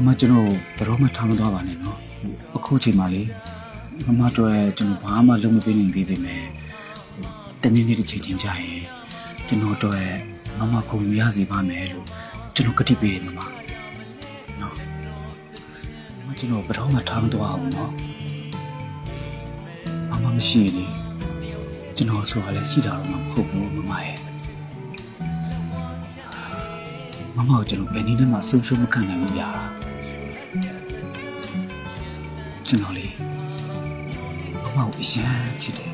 မကျွန်တော်ဘယ်တော့မှထားမသွားပါနဲ့နော်အခုချိန်မှလေမတို့ကျွန်တော်ဘာမှလုပ်မပေးနိုင်သေးပေမဲ့တနေ့နေ့တစ်ချိန်ချင်းကြာရင်ကျွန်တော်တို့မခုံရစီပါမယ်လို့ကျွန်တော်ကတိပေးတယ်နော်ကျွန်တော်ဘယ်တော့မှထားမသွားဘူးနော်မရှိလေကျွန်တော်ဆိုတာလည်းရှိတာတော့မဟုတ်ဘူးမမရဲ့မမကိုကျွန်တော်ဘယ်နည်းနဲ့မှဆုံးရှုံးမခံနိုင်ဘူးဗျာကျွန်တော်လေမမကိုအရန်ချစ်တယ်